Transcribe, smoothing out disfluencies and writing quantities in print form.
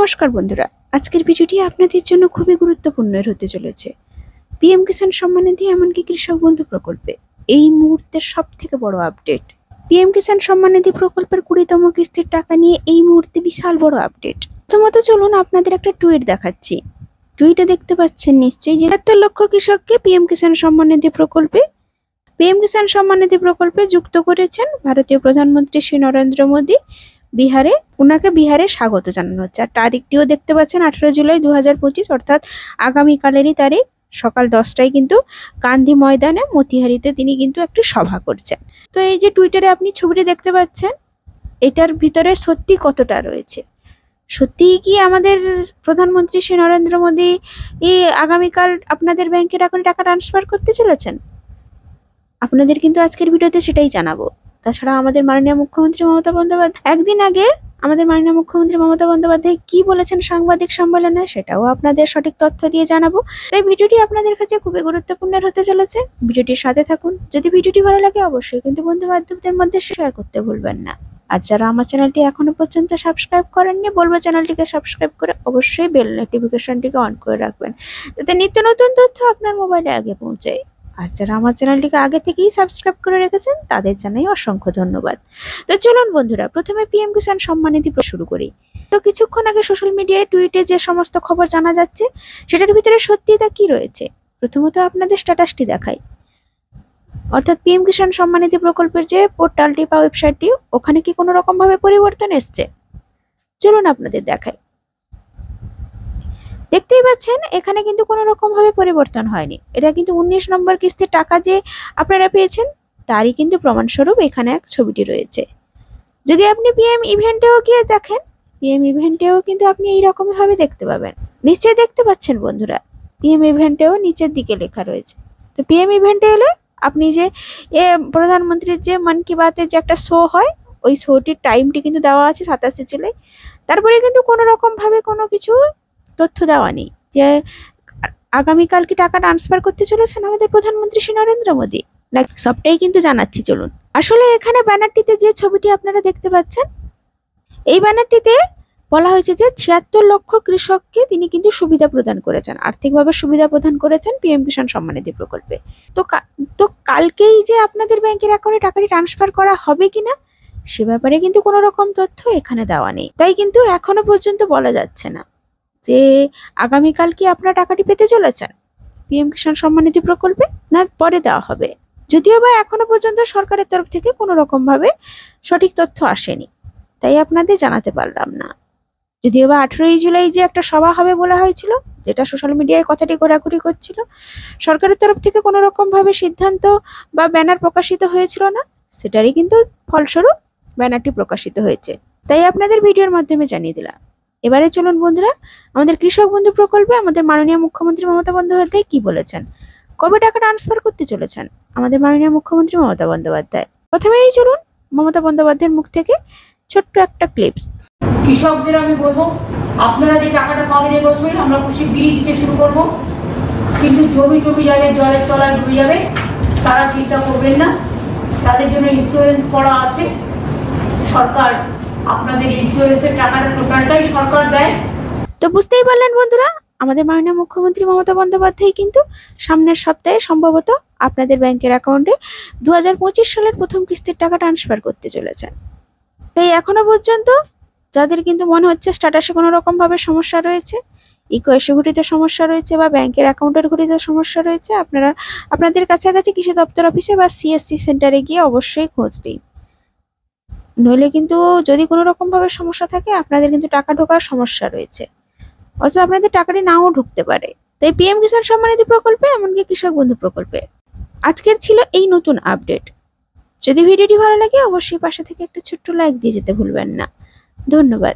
নমস্কার বন্ধুরা, আজকের ভিডিওটি আপনাদের জন্য খুবই গুরুত্বপূর্ণ হতে চলেছে। পিএম কিষাণ সম্মান নিধি এমনকি কৃষক বন্ধু প্রকল্পে এই মুহূর্তের সবথেকে বড় আপডেট। পিএম কিষাণ সম্মান নিধি প্রকল্পের 20তম কিস্তির টাকা নিয়ে এই মুহূর্তে বিশাল বড় আপডেট। প্রথমত চলুন আপনাদের একটা টুইট দেখাচ্ছি। টুইটে দেখতে পাচ্ছেন নিশ্চয়ই যে ৭ লক্ষ কৃষককে পিএম কিষাণ সম্মান নিধি প্রকল্পে যুক্ত করেছেন ভারতীয় প্রধানমন্ত্রী শ্রী নরেন্দ্র মোদী। ওনাকে বিহারে স্বাগত জানানো হচ্ছে। আর তারিখটিও দেখতে পাচ্ছেন 18 জুলাই 2025, অর্থাৎ আগামীকালেরই তারিখ। সকাল 10টায় কিন্তু গান্ধী ময়দানে মতিহারিতে তিনি কিন্তু একটি সভা করছেন। তো এই যে টুইটারে আপনি ছবিটি দেখতে পাচ্ছেন, এটার ভিতরে সত্যি কতটা রয়েছে? সত্যি কি আমাদের প্রধানমন্ত্রী শ্রী নরেন্দ্র মোদী আগামীকাল আপনাদের ব্যাংকের অ্যাকাউন্টে টাকা ট্রান্সফার করতে চলেছেন? আপনাদের কিন্তু আজকের ভিডিওতে সেটাই জানাবো। তাছাড়া আমাদের মাননীয় মুখ্যমন্ত্রী মমতা বন্দ্যোপাধ্যায় একদিন আগে কি বলেছেন সাংবাদিক সম্মেলনে, সেটাও আপনাদের সঠিক তথ্য দিয়ে জানাবো। তাই ভিডিওটি আপনাদের কাছে খুবই গুরুত্বপূর্ণ হতে চলেছে। ভিডিওটির সাথে থাকুন। যদি ভিডিওটি ভালো লাগে অবশ্যই কিন্তু বন্ধু বান্ধবদের মধ্যে শেয়ার করতে ভুলবেন না। আর যারা আমার চ্যানেলটি এখনো পর্যন্ত সাবস্ক্রাইব করেননি, বলবো চ্যানেলটিকে সাবস্ক্রাইব করে অবশ্যই বেল নোটিফিকেশনটিকে অন করে রাখবেন, যাতে নিত্য নতুন তথ্য আপনার মোবাইলে আগে পৌঁছায়। আর যারা আমার চ্যানেলটিকে আগে থেকেই সাবস্ক্রাইব করে রেখেছেন তাদের জানাই অসংখ্য ধন্যবাদ। তো চলুন বন্ধুরা, প্রথমে পিএম কিষাণ সম্মান নিধি শুরু করি। তো কিছুক্ষণ আগে সোশ্যাল মিডিয়ায় টুইটে যে সমস্ত খবর জানা যাচ্ছে সেটার ভিতরে সত্যিটা কি রয়েছে, প্রথমত আপনাদের স্ট্যাটাসটি দেখাই। অর্থাৎ পিএম কিষাণ সম্মান নিধি প্রকল্পের যে পোর্টালটি বা ওয়েবসাইটটি, ওখানে কি কোনো রকম ভাবে পরিবর্তন এসছে? চলুন আপনাদের দেখাই। দেখতেই পাচ্ছেন এখানে কিন্তু কোনো রকম ভাবে পরিবর্তন হয়নি। এটা কিন্তু 19 নম্বর কিস্তির টাকা যে আপনারা পেয়েছেন তারই কিন্তু প্রমাণস্বরূপ এখানে এক ছবিটি রয়েছে। যদি আপনি পিএম ইভেন্টেও গিয়ে দেখেন, পিএম ইভেন্টেও কিন্তু আপনি এইরকমই ভাবে দেখতে পাবেন। নিশ্চয়ই দেখতে পাচ্ছেন বন্ধুরা, পিএম ইভেন্টেও নিচের দিকে লেখা রয়েছে। তো পিএম ইভেন্টে এলে আপনি যে প্রধানমন্ত্রীর যে মন কি বাতের যে একটা শো হয়, ওই শোটির টাইমটি কিন্তু দেওয়া আছে 27 জুলাই। তারপরে কিন্তু কোনো রকম ভাবে কোনো কিছু তথ্য দেওয়া নেই যে আগামীকাল কি টাকা ট্রান্সফার করতে চলেছেন আমাদের প্রধানমন্ত্রী শ্রী নরেন্দ্র মোদী। সবটাই কিন্তু জানাচ্ছি চলুন। আসলে এখানে ব্যানারটিতে যে ছবিটি আপনারা দেখতে পাচ্ছেন, এই ব্যানারটিতে বলা হয়েছে যে 76 লক্ষ কৃষককে তিনি কিন্তু সুবিধা প্রদান করেছেন, আর্থিকভাবে সুবিধা প্রদান করেছেন পিএম কিষাণ সম্মান নিধি প্রকল্পে। তো কালকেই যে আপনাদের ব্যাংকের অ্যাকাউন্টে টাকাটি ট্রান্সফার করা হবে কিনা সে ব্যাপারে কিন্তু কোনো রকম তথ্য এখানে দেওয়া নেই। তাই কিন্তু এখনো পর্যন্ত বলা যাচ্ছে না যে আগামীকাল কি আপনারা টাকাটি পেতে চলেছেন পিএম কিষাণ সম্মান নিধি প্রকল্পে, না পরে দেওয়া হবে। যদিও বা এখনো পর্যন্ত সরকারের তরফ থেকে কোনো রকম ভাবে সঠিক তথ্য আসেনি, তাই আপনাদের জানাতে পারলাম না। যদিও বা 18 জুলাই যে একটা সভা হবে বলা হয়েছিল, যেটা সোশ্যাল মিডিয়ায় কথাটি ঘোরাঘুরি করছিল, সরকারের তরফ থেকে কোনো রকম ভাবে সিদ্ধান্ত বা ব্যানার প্রকাশিত হয়েছিল না, সেটারই কিন্তু ফলস্বরূপ ব্যানারটি প্রকাশিত হয়েছে। তাই আপনাদের ভিডিওর মাধ্যমে জানিয়ে দিলাম। এবারে চলুন বন্ধুরা, আমাদের কৃষক বন্ধু প্রকল্পে আমাদের মাননীয় মুখ্যমন্ত্রী মমতা বন্দ্যোপাধ্যায় কি বলেছেন, কবে টাকা ট্রান্সফার করতে চলেছেন আমাদের মাননীয় মুখ্যমন্ত্রী মমতা বন্দ্যোপাধ্যায়। প্রথমেই চলুন মমতা বন্দ্যোপাধ্যায়ের মুখ থেকে ছোট্ট একটা ক্লিপস। কৃষকদের আমি বলবো, আপনারা যে টাকাটা পাবেন এবছর আমরা খুব শিগগিরই দিতে শুরু করবো, কিন্তু জমি যাদের জলের তলায় ডুবে যাবে তারা চিন্তা করবেন না, তাদের জন্য ইন্স্যুরেন্স করা আছে। সরকার আপনাদের ইন্স্যুরেন্সের টাকাটা টোটালটাই সরকার দেয়। তো বুঝতেই পারলেন বন্ধুরা, আমাদের মাননীয় মুখ্যমন্ত্রী মমতা বন্দ্যোপাধ্যায় কিন্তু সামনের সপ্তাহে সম্ভবত আপনাদের ব্যাংকের অ্যাকাউন্টে 2025 সালের প্রথম কিস্তির টাকা ট্রান্সফার করতে চলেছেন। তাই এখনো পর্যন্ত যাদের কিন্তু মনে হচ্ছে স্ট্যাটাসে কোনো রকম ভাবে সমস্যা রয়েছে, ইকোয়েশে ঘটিত সমস্যা রয়েছে বা ব্যাংকের অ্যাকাউন্টের ঘটিত সমস্যা রয়েছে, আপনারা আপনাদের কাছাকাছি কৃষি দপ্তর অফিসে বা সিএসসি সেন্টারে গিয়ে অবশ্যই খোঁজ নিন। নইলে কিন্তু যদি কোনো রকম ভাবে সমস্যা থাকে আপনাদের কিন্তু টাকা ঢোকার সমস্যা রয়েছে, অর্থাৎ আপনাদের টাকাটি নাও ঢুকতে পারে। তাই পিএম কিষাণ সম্মান নিধি প্রকল্পে এমনকি কৃষক বন্ধু প্রকল্পে আজকের ছিল এই নতুন আপডেট। যদি ভিডিওটি ভালো লাগে অবশ্যই পাশে থেকে একটা ছোট্ট লাইক দিয়ে যেতে ভুলবেন না। ধন্যবাদ।